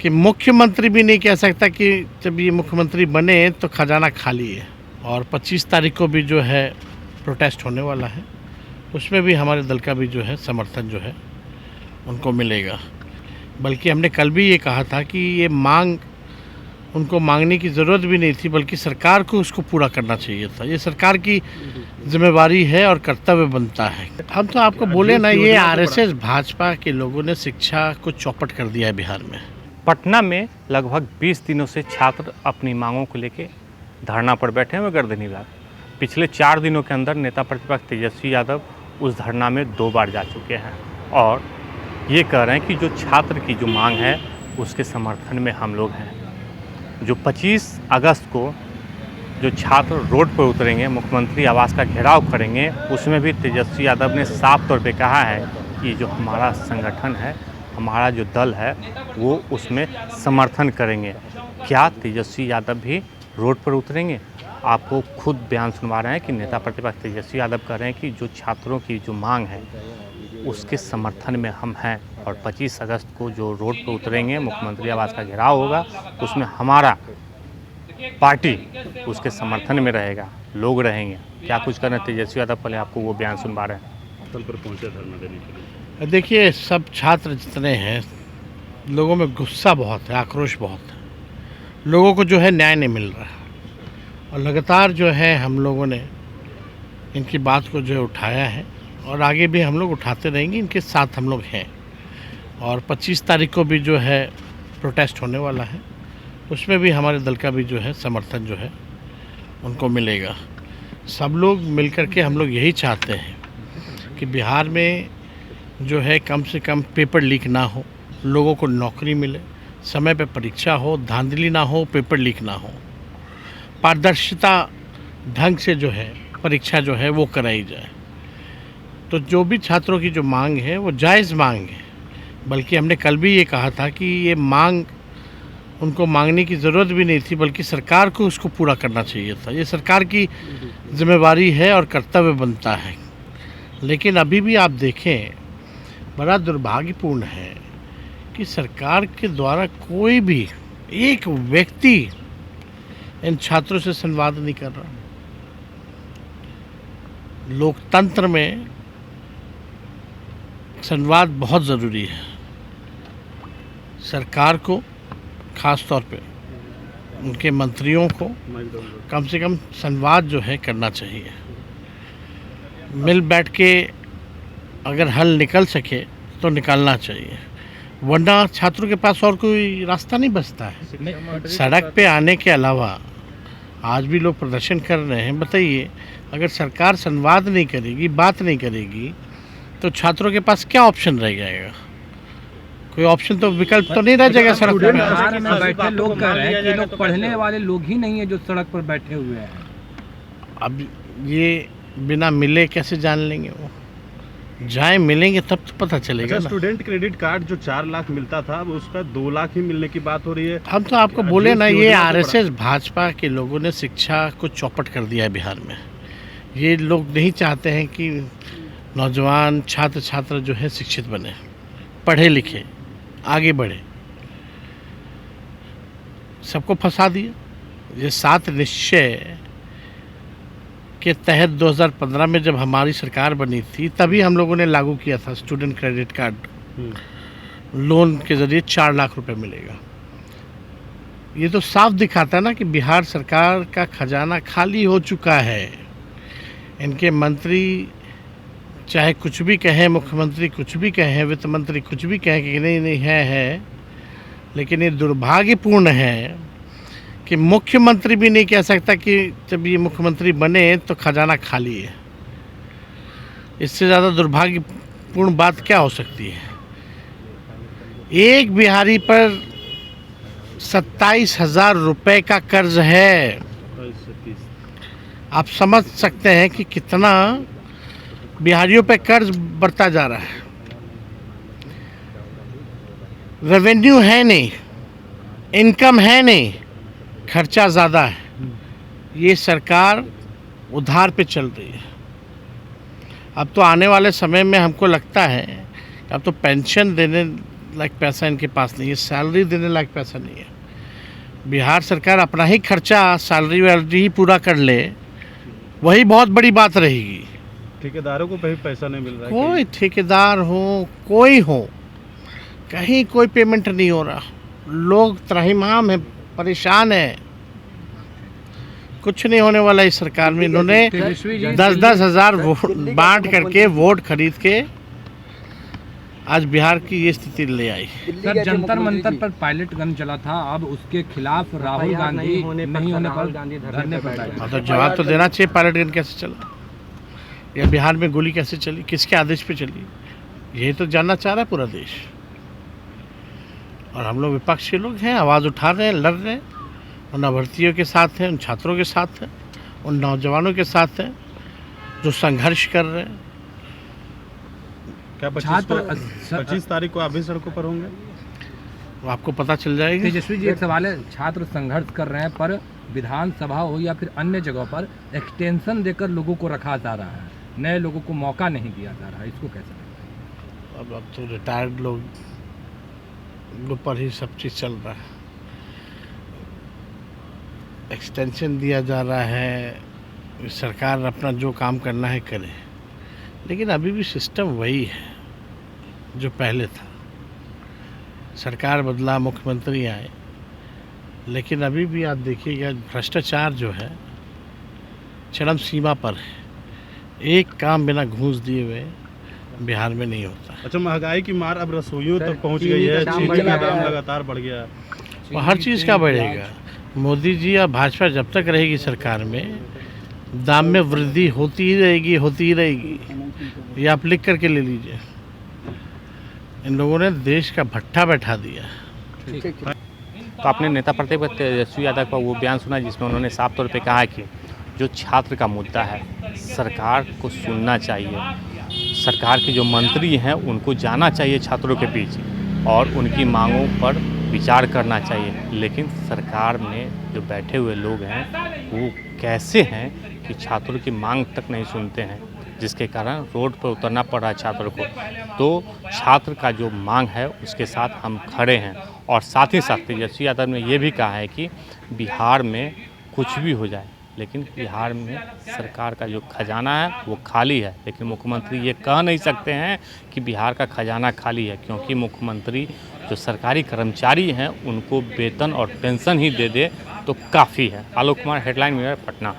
कि मुख्यमंत्री भी नहीं कह सकता कि जब ये मुख्यमंत्री बने तो खजाना खाली है। और 25 तारीख को भी जो है प्रोटेस्ट होने वाला है, उसमें भी हमारे दल का भी जो है समर्थन जो है उनको मिलेगा। बल्कि हमने कल भी ये कहा था कि ये मांग उनको मांगने की ज़रूरत भी नहीं थी, बल्कि सरकार को उसको पूरा करना चाहिए था। ये सरकार की जिम्मेवारी है और कर्तव्य बनता है। हम तो आपको बोले ना, ये आरएसएस भाजपा के लोगों ने शिक्षा को चौपट कर दिया है बिहार में। पटना में लगभग 20 दिनों से छात्र अपनी मांगों को लेकर धरना पर बैठे हुए गर्दनी बाग। पिछले 4 दिनों के अंदर नेता प्रतिपक्ष तेजस्वी यादव उस धरना में 2 बार जा चुके हैं और ये कह रहे हैं कि जो छात्र की जो मांग है उसके समर्थन में हम लोग हैं। जो 25 अगस्त को जो छात्र रोड पर उतरेंगे, मुख्यमंत्री आवास का घेराव करेंगे, उसमें भी तेजस्वी यादव ने साफ तौर पे कहा है कि जो हमारा संगठन है, हमारा जो दल है, वो उसमें समर्थन करेंगे। क्या तेजस्वी यादव भी रोड पर उतरेंगे? आपको खुद बयान सुनवा रहे हैं कि नेता प्रतिपक्ष तेजस्वी यादव कह रहे हैं कि जो छात्रों की जो मांग है उसके समर्थन में हम हैं और 25 अगस्त को जो रोड पर उतरेंगे, मुख्यमंत्री आवास का घेराव होगा, उसमें हमारा पार्टी उसके समर्थन में रहेगा, लोग रहेंगे। क्या कुछ कर रहे हैं तेजस्वी यादव? पहले आपको वो बयान सुनवा रहे हैं। स्थल पर पहुंचे धरना देने के लिए। देखिए, सब छात्र जितने हैं, लोगों में गुस्सा बहुत है, आक्रोश बहुत है। लोगों को जो है न्याय नहीं मिल रहा और लगातार जो है हम लोगों ने इनकी बात को जो है उठाया है और आगे भी हम लोग उठाते रहेंगे। इनके साथ हम लोग हैं और 25 तारीख को भी जो है प्रोटेस्ट होने वाला है, उसमें भी हमारे दल का भी जो है समर्थन जो है उनको मिलेगा। सब लोग मिलकर के हम लोग यही चाहते हैं कि बिहार में जो है कम से कम पेपर लीक ना हो, लोगों को नौकरी मिले, समय पे परीक्षा हो, धांधली ना हो, पेपर लीक ना हो, पारदर्शिता ढंग से जो है परीक्षा जो है वो कराई जाए। तो जो भी छात्रों की जो मांग है वो जायज़ मांग है। बल्कि हमने कल भी ये कहा था कि ये मांग उनको मांगने की ज़रूरत भी नहीं थी, बल्कि सरकार को उसको पूरा करना चाहिए था। ये सरकार की जिम्मेवारी है और कर्तव्य बनता है। लेकिन अभी भी आप देखें, बड़ा दुर्भाग्यपूर्ण है कि सरकार के द्वारा कोई भी एक व्यक्ति इन छात्रों से संवाद नहीं कर रहा। लोकतंत्र में संवाद बहुत ज़रूरी है। सरकार को खास तौर पे उनके मंत्रियों को कम से कम संवाद जो है करना चाहिए। मिल बैठ के अगर हल निकल सके तो निकालना चाहिए, वरना छात्रों के पास और कोई रास्ता नहीं बचता है। सड़क पे आने के अलावा आज भी लोग प्रदर्शन कर रहे हैं। बताइए, अगर सरकार संवाद नहीं करेगी, बात नहीं करेगी, तो छात्रों के पास क्या ऑप्शन रह जाएगा? कोई ऑप्शन तो विकल्प तो नहीं रह जाएगा सड़क पर। बैठे लोग कह रहे हैं कि लोग पढ़ने वाले लोग ही नहीं है जो सड़क पर बैठे हुए हैं। अब ये बिना मिले कैसे जान लेंगे? वो जाए मिलेंगे तब तो पता चलेगा ना। स्टूडेंट क्रेडिट कार्ड जो 4 लाख मिलता था, अब उसका 2 लाख ही मिलने की बात हो रही है। हम तो आपको बोले ना, ये आरएसएस भाजपा के लोगों ने शिक्षा को चौपट कर दिया है बिहार में। ये लोग नहीं चाहते हैं कि नौजवान छात्र छात्रा जो है शिक्षित बने, पढ़े लिखे, आगे बढ़े। सबको फंसा दिया। ये 7 निश्चय के तहत 2015 में जब हमारी सरकार बनी थी, तभी हम लोगों ने लागू किया था स्टूडेंट क्रेडिट कार्ड। लोन के ज़रिए 4 लाख रुपए मिलेगा। ये तो साफ दिखाता है ना कि बिहार सरकार का खजाना खाली हो चुका है। इनके मंत्री चाहे कुछ भी कहें, मुख्यमंत्री कुछ भी कहें, वित्त मंत्री कुछ भी कहें कि नहीं है, लेकिन ये दुर्भाग्यपूर्ण है कि मुख्यमंत्री भी नहीं कह सकता कि जब ये मुख्यमंत्री बने तो खजाना खाली है। इससे ज़्यादा दुर्भाग्यपूर्ण बात क्या हो सकती है? एक बिहारी पर 27,000 रुपये का कर्ज है। आप समझ सकते हैं कि कितना बिहारियों पे कर्ज बढ़ता जा रहा है। रेवेन्यू है नहीं, इनकम है नहीं, खर्चा ज़्यादा है। ये सरकार उधार पे चल रही है। अब तो आने वाले समय में हमको लगता है अब तो पेंशन देने लायक पैसा इनके पास नहीं है, सैलरी देने लायक पैसा नहीं है। बिहार सरकार अपना ही खर्चा सैलरी वैलरी ही पूरा कर ले, वही बहुत बड़ी बात रहेगी। ठेकेदारों को कहीं पैसा नहीं मिल रहा है कोई ठेकेदार हो, कोई हो, कहीं कोई पेमेंट नहीं हो रहा। लोग त्राहिमाम है, परेशान है। कुछ नहीं होने वाला इस सरकार में। इन्होंने तेजस्वी जी 10-10 हज़ार बांट करके वोट खरीद के आज बिहार की ये स्थिति ले आई। सर जंतर मंतर पर पायलट गन चला था, अब उसके खिलाफ राहुल गांधी नहीं होने पर धरने पर बैठे। हाँ, तो जवाब तो देना चाहिए, पायलट गन कैसे चला या बिहार में गोली कैसे चली, किसके आदेश पे चली, यही तो जानना चाह रहा है पूरा देश। और हम लोग विपक्ष के लोग हैं, आवाज़ उठा रहे हैं, लड़ रहे हैं, उन अभ्यर्थियों के साथ हैं, उन छात्रों के साथ हैं, उन नौजवानों के साथ हैं जो संघर्ष कर रहे हैं। क्या 25 तारीख को आप भी सड़कों पर होंगे? वो आपको पता चल जाएगा। तेजस्वी जी एक सवाल है, छात्र संघर्ष कर रहे हैं पर विधानसभा हो या फिर अन्य जगहों पर एक्सटेंशन देकर लोगों को रखा जा रहा है, नए लोगों को मौका नहीं दिया जा रहा है, इसको कैसे? अब तो रिटायर्ड लोग पर ही सब चीज़ चल रहा है। एक्सटेंशन दिया जा रहा है, सरकार अपना जो काम करना है करे, लेकिन अभी भी सिस्टम वही है जो पहले था। सरकार बदला, मुख्यमंत्री आए, लेकिन अभी भी आप देखिएगा भ्रष्टाचार जो है चरम सीमा पर है। एक काम बिना घूस दिए हुए बिहार में नहीं होता। अच्छा, महंगाई की मार अब रसोइयों तक पहुंच गई है, चीनी का दाम लगातार बढ़ गया। और हर चीज़ का बढ़ेगा। मोदी जी या भाजपा जब तक रहेगी सरकार में, दाम में वृद्धि होती ही रहेगी। ये आप लिख करके ले लीजिए। इन लोगों ने देश का भट्ठा बैठा दिया। तो आपने नेता प्रतिपक्ष तेजस्वी यादव का वो बयान सुना जिसमें उन्होंने साफ तौर पे कहा है कि जो छात्र का मुद्दा है सरकार को सुनना चाहिए, सरकार के जो मंत्री हैं उनको जाना चाहिए छात्रों के बीच और उनकी मांगों पर विचार करना चाहिए। लेकिन सरकार में जो बैठे हुए लोग हैं वो कैसे हैं कि छात्रों की मांग तक नहीं सुनते हैं, जिसके कारण रोड पर उतरना पड़ रहा है छात्रों को। तो छात्र का जो मांग है उसके साथ हम खड़े हैं। और साथ ही साथ तेजस्वी यादव ने ये भी कहा है कि बिहार में कुछ भी हो जाए, लेकिन बिहार में सरकार का जो खजाना है वो खाली है। लेकिन मुख्यमंत्री ये कह नहीं सकते हैं कि बिहार का खजाना खाली है, क्योंकि मुख्यमंत्री जो सरकारी कर्मचारी हैं उनको वेतन और पेंशन ही दे दे तो काफ़ी है। Alok Kumar, headline news, Patna.